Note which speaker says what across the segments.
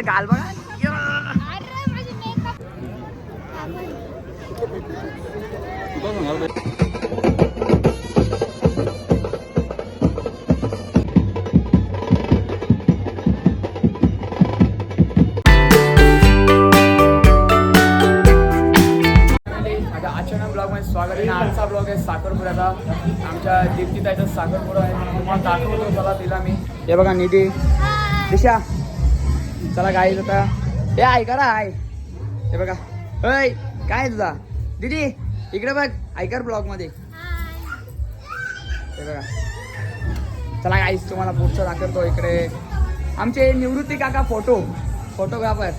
Speaker 1: निधीचं गाल बघा. स्वागत आहे. आजचा ब्लॉग आहे साखरपुड्याचा. आमच्या दीप्तीताईचा साखरपुडा आहे. तुम्हाला दाखवतो चला तिला मी. हे बघा निधी दिशा. चला गाईच आता हे ऐका ना आहे. हे बघा अय काय तुझा दीदी इकडे बघ ऐकर ब्लॉग मध्ये. हे बघा चला गाईच तुम्हाला पुढचं दाखवतो. इकडे आमचे निवृत्ती काका फोटोग्राफर.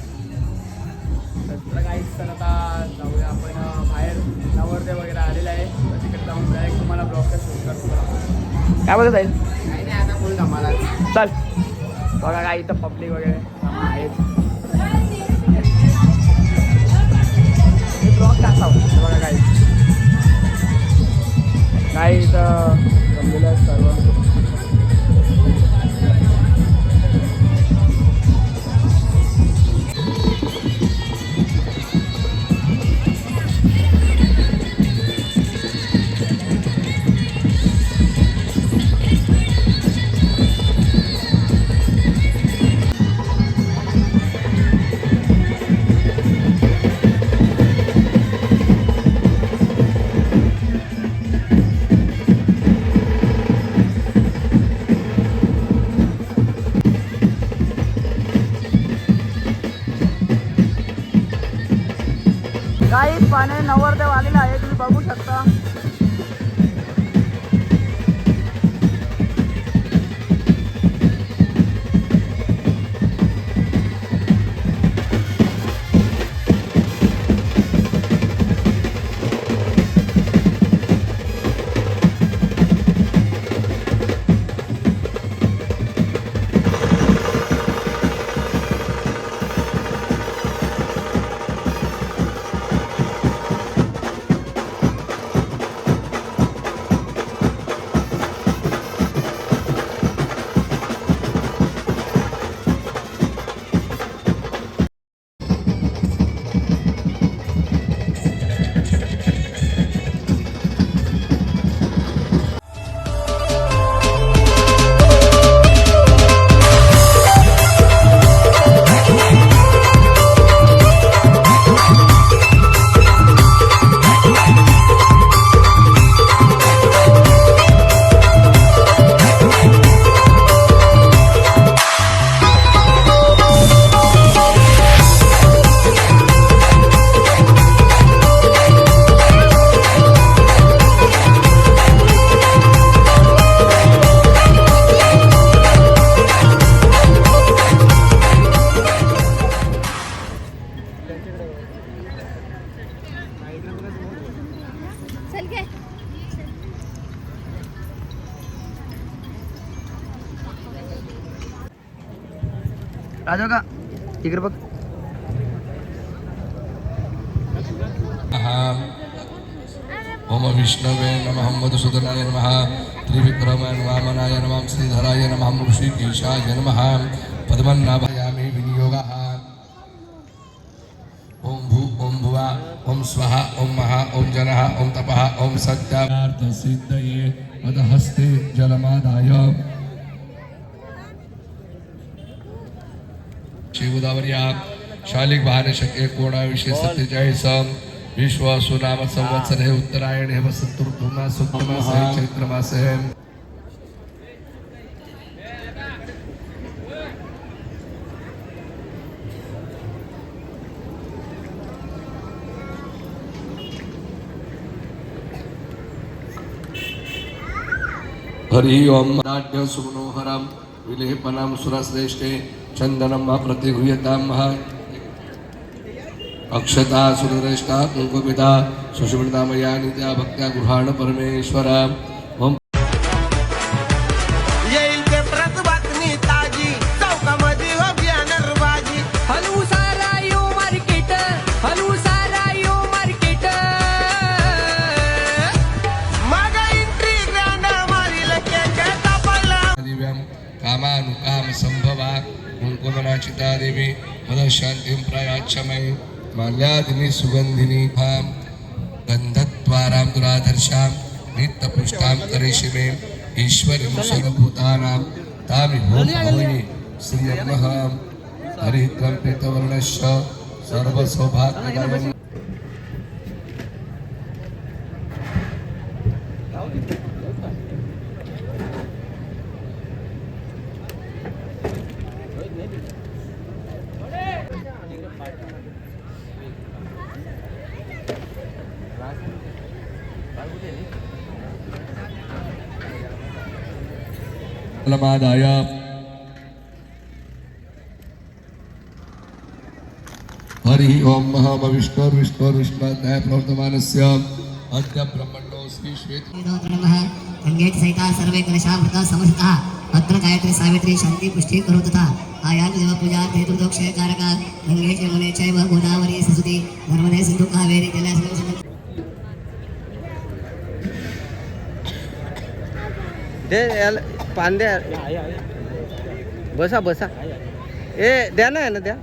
Speaker 1: तर गाईच तर आता जाऊया आपण बाहेर. नवरदेव वगैरे आलेला आहे तर तिकडे जाऊन डायरेक्ट तुम्हाला ब्लॉगचा शूट करतो. काय बोलत आहे काही नाही आता फुल धमाला. चल बघा काय इथं पब्लिक वगैरे आहेत. ब्लॉग टाकावं बघा काय इथं जमलेलं आहे सर्व. काही पाने नवरदेव आलेला आहे तुम्ही बघू शकता. राजा का इकडे बघ.
Speaker 2: ओम विष्णवे नमः मधुसूदनाय नमः त्रिविक्रमाय वामनाय नमः श्रीधराय नमः ऋषिकेशाय नमः पद्मनाभायामि विनियोगः. ओम भू ओम भुवा ओम स्वाहा ओम महा ओम जनः ओम तपः ओम सत्यार्थ सिद्धये अधहस्ते जलमादाय शिवदावर्या शालिक बहाने शके 1947 विश्व सुनाम संवत्सर है उत्तरायण है वसंत ऋतु मास मास है चैत्र मास है. हरि ओम नाट्य सुमनोहरम विलेपनम सुरश्रेष्ठे चंदनम प्रतिगृह्यताम अक्षता सुरेष्ठा कुंकुमिता सुषुमृता मया नित्या भक्त्या गृहाण परमेश्वर. ओम
Speaker 3: येईल ते प्रत बातमी ताजी चौकामध्ये हो बॅनर बाजी. हलवू सारा यो मार्केट हलवू सारा यो मार्केट. मग एंट्री ग्रँड मारील केक तापला.
Speaker 2: दिव्यम कामानुकाम संभवा कुंकुमना चिता देवी मदशांतिं प्रायाच्छमये माल्यादिनी सुगंधिनी भाम गंधत्वारां दुराधर्षां नित्यपुष्टां करिष्ये ईश्वरीं सर्वभूतानां तामिहोमि श्रियं हरिद्रं पीतवर्णस्य सर्वसौभाग्यदायिनी लमादाय हरि ओम विष्णुर्विष्णुर्विष्णुध्याय प्रवर्तमानस्य अद्य ब्रह्मणो श्री श्वेत
Speaker 4: नमः गंगेत सहिता सर्वे कलशामृता समर्थिता अत्र गायत्री सावित्री शांति पुष्टि करो तथा आयान देव पूजा हेतुदोक्षय कारका गंगे यमुने चैव गोदावरी सरस्वती नर्मदे सिंधु कावेरी जलेस्मिन्
Speaker 5: पांद्या बसा बसा ए द्या ना द्या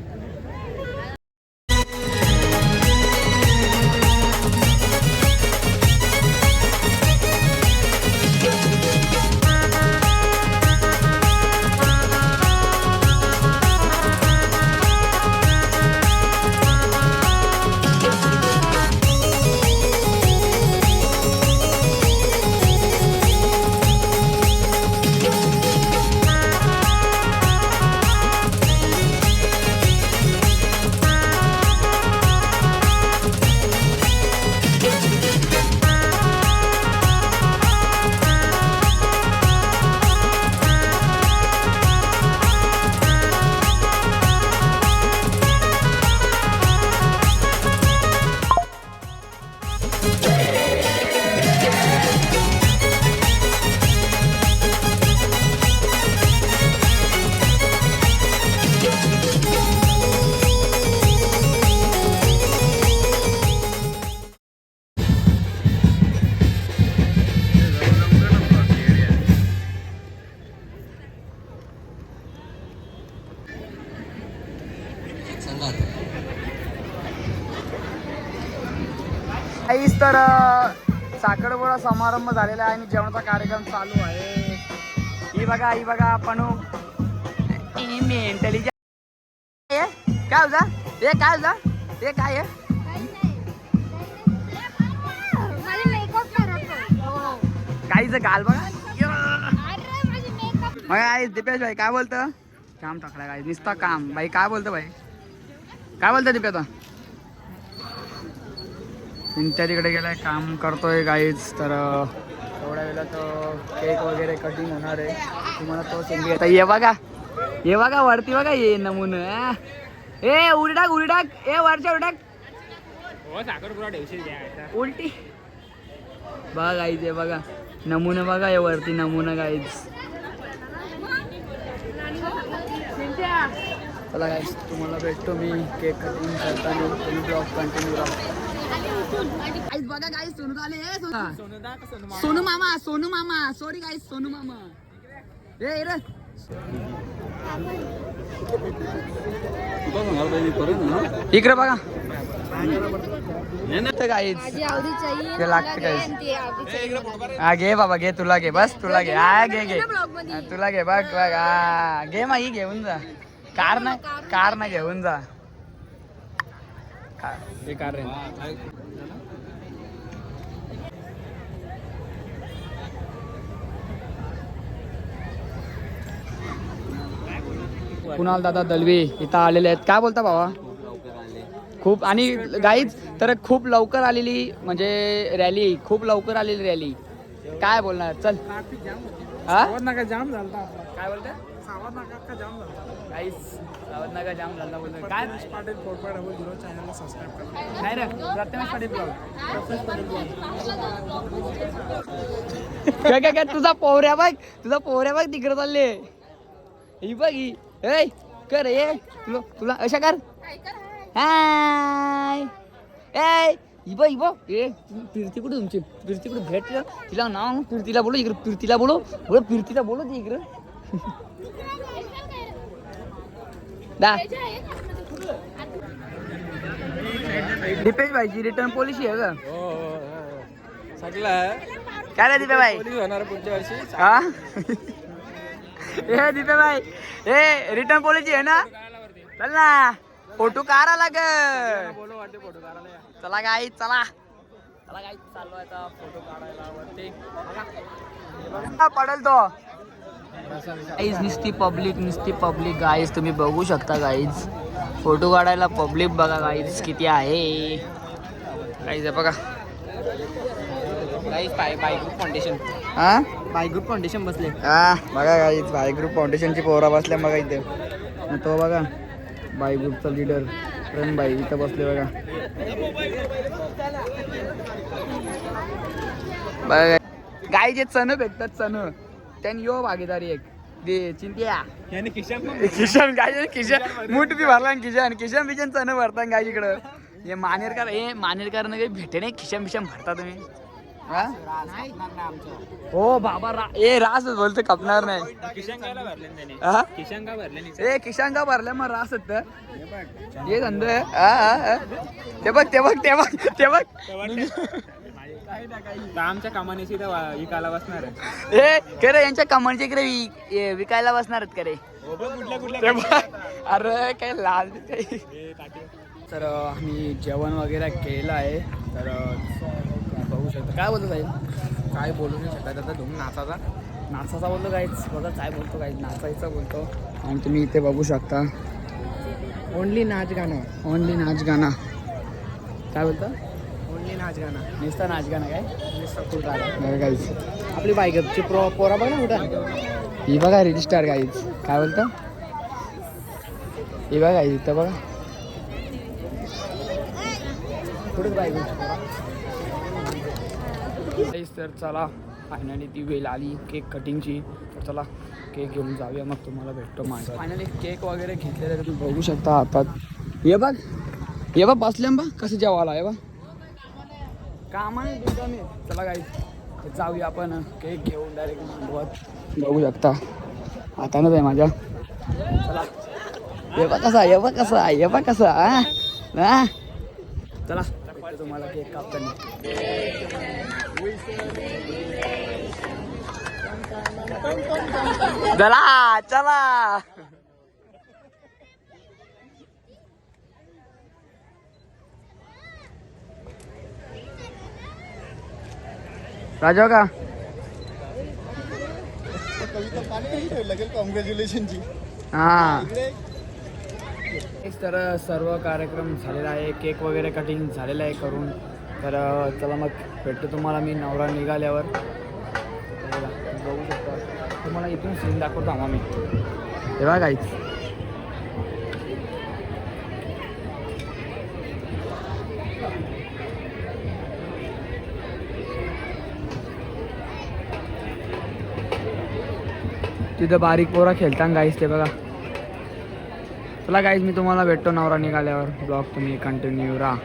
Speaker 1: काहीच तर साखरपुडा समारंभ झालेला आहे आणि जेवणाचा कार्यक्रम चालू आहे. ही बघा पणू इंटेलिजंट काय होता हे काय होता हे काय आहे काहीच घाल बघा मग आई दिपेश भाई काय बोलतं काम टाकला काय नुसता काम भाई काय बोलतं भाई काय बोलतं दिपेश त्या तिकडे गेलाय काम करतोय गाईच तर थोड्या वेळात केक वगैरे कटिंग होणार आहे तुम्हाला तो संधी आता ये बघा वरती बघा ये नमुन ए उलटाक ए वरच्या उलटाक उलटी बघा गाईच आहे बघा नमुना बघा हे वरती नमुना गाईच चला गाईस तुम्हाला भेटतो मी केक कटिंग करताना तुम्ही ब्लॉग कंटिन्यू करा. बघा गाईस सोनू आले सोनू मामा सॉरी गाईस सोनू मामा ए रे इकडे बघा गाईस लागते गाईस हा घे बाबा घे तुला घे बस तुला घे हा घे तुला घे बघ हा घे मा ही घेऊन जा कार ना घेऊन जा कार कुणाल दादा दलवी इथं आलेले आहेत काय बोलता बाबा खूप आणि गाईज तर खूप लवकर आलेली म्हणजे रॅली खूप लवकर आलेली रॅली काय बोलणार चल हा जाम झाला काय बोलतोय सावध नका जाम झाला बोलतोय काय पाटील 4.00 चॅनलला सबस्क्राइब करा नाही रे प्रथमेश पाटील ब्लॉग काय तुझा पोहऱ्या बघ तिकडे चालले ही बघ ही ए कर ये तुला अशा कर हाय ए इबो ए फिरती कुठे तुमची फिरती कुठे भेट तिला नाव फिरतीला बोलू इकडे फिरतीला बोलू ती इकडे दा दीपेश भाईची रिटर्न पॉलिसी आहे का काय रे दीपे भाई
Speaker 5: होणार पुढच्या वर्षी
Speaker 1: हा ए दीपे भाई ए रिटर्न पॉलिसी आहे ना चल ना फोटो काढा लागेल चला गाई चला चला गाई चाललो आता फोटो काढायला वरती पडेल तो गाईज नुसती पब्लिक गाईज तुम्ही बघू शकता गाईज फोटो काढायला पब्लिक बघा गाईज किती आहे गाईज बघा
Speaker 5: बाय ग्रुप फाउंडेशन
Speaker 1: हा
Speaker 5: बाय ग्रुप फाउंडेशन बसले
Speaker 1: हा बघा गाईज बाय ग्रुप फाउंडेशनची पोरा बसल्या बघा इथे मग तो बघा बाय ग्रुपचा लीडर प्रेम बाई इथं बसले बघा बघा गाई जे चण भेटतात चण त्यांनी यो भागीदारी एक दे चिंत्या किशन गाय किशन मूठ बी भरला किशन बिशन चण भरता गाय इकडं हे मानेरकर काही भेटे नाही खिशान बिशान भरता तुम्ही हा हो बाबा रास बोलतो कपणार नाही किशन का भरले मग रास हे धंद ते बघ
Speaker 5: आमच्या कामाने विकायला बसणार
Speaker 1: खरे यांच्या कमांडचे इकडे विकायला बसणार आहेत करे अरे काय लाल तर आम्ही जेवण वगैरे केलं आहे तर बघू शकता काय बोलतो साहेब
Speaker 5: काय बोलू नाही शकत आता तुम्ही
Speaker 1: नाचाचा बोलतो काहीच बघा काय बोलतो काही नाचायचं बोलतो आणि तुम्ही इथे बघू शकता
Speaker 5: ओनली नाच गाणं
Speaker 1: काय बोलतो
Speaker 5: ओनली नाच गाणं
Speaker 1: नुसता नाच गाणं काय काहीच
Speaker 5: आपली बायकची पोरा बघ ना कुठं
Speaker 1: ही बघा रजिस्टार काहीच काय बोलतो ही बघा इथं बघा कुठेच बाईक तर चला फायनली ती वेळ आली केक कटिंगची तर चला केक घेऊन जाऊया मग तुम्हाला भेटतो माझा फायनली केक वगैरे घेतलेले तुम्ही बघू शकता हातात ये बघ बसल्या बा कसं जेवायला आहे बा कामाने चला काही जाऊया आपण केक घेऊन डायरेक्ट मांडवत बघू शकता हातानंच आहे माझ्या चला ये बा कसा हा चला तुम्हाला केक कापताना चला राजा का
Speaker 5: कॉंग्रॅच्युलेशनची
Speaker 1: हा तर सर्व कार्यक्रम झालेला आहे केक वगैरे कटिंग झालेलं आहे करून तर चला मग भेटतो तुम्हाला मी नवरा निघाल्यावर बघू शकता तुम्हाला इथून सीन दाखवतो आम्हा मी हे बघा काहीच तिथं बारीक पोरा खेळताना गाईस ते बघा चला गाईज मी तुम्हाला भेटतो नवरा निघाल्यावर ब्लॉग तुम्ही कंटिन्यू राहा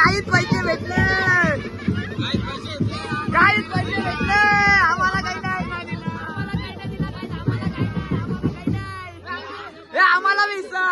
Speaker 1: काहीच पैसे भेटले काहीच पैसे भेटले आम्हाला काही नाही आम्हाला विसा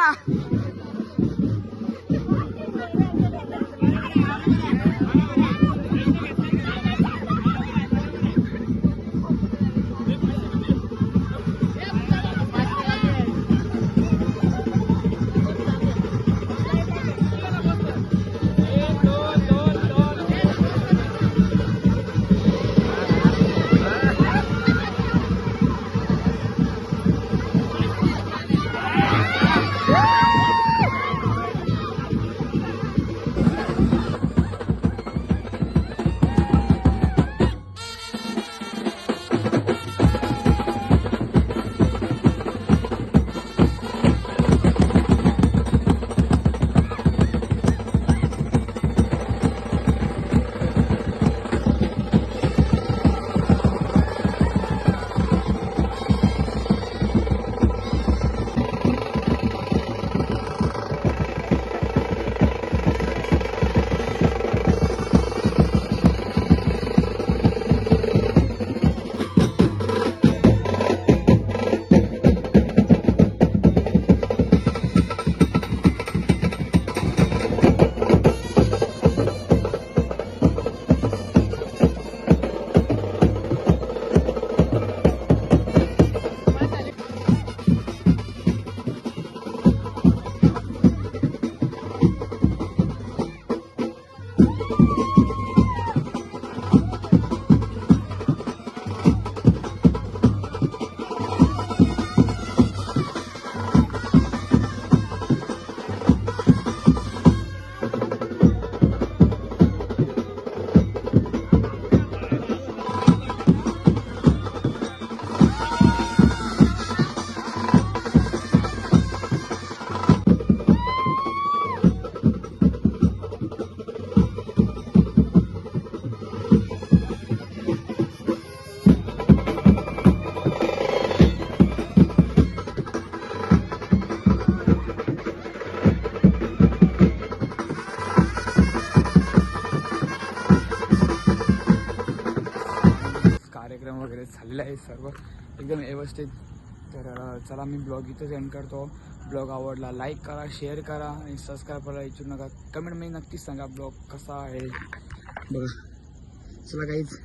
Speaker 1: कार्यक्रम वगैरे झालेला आहे सर्व एकदम व्यवस्थित तर चला मी ब्लॉग इथंच एंड करतो ब्लॉग आवडला लाईक करा शेअर करा आणि सबस्क्राईब करायला विचारू नका कमेंटमध्ये नक्कीच सांगा ब्लॉग कसा आहे बरं चला काहीच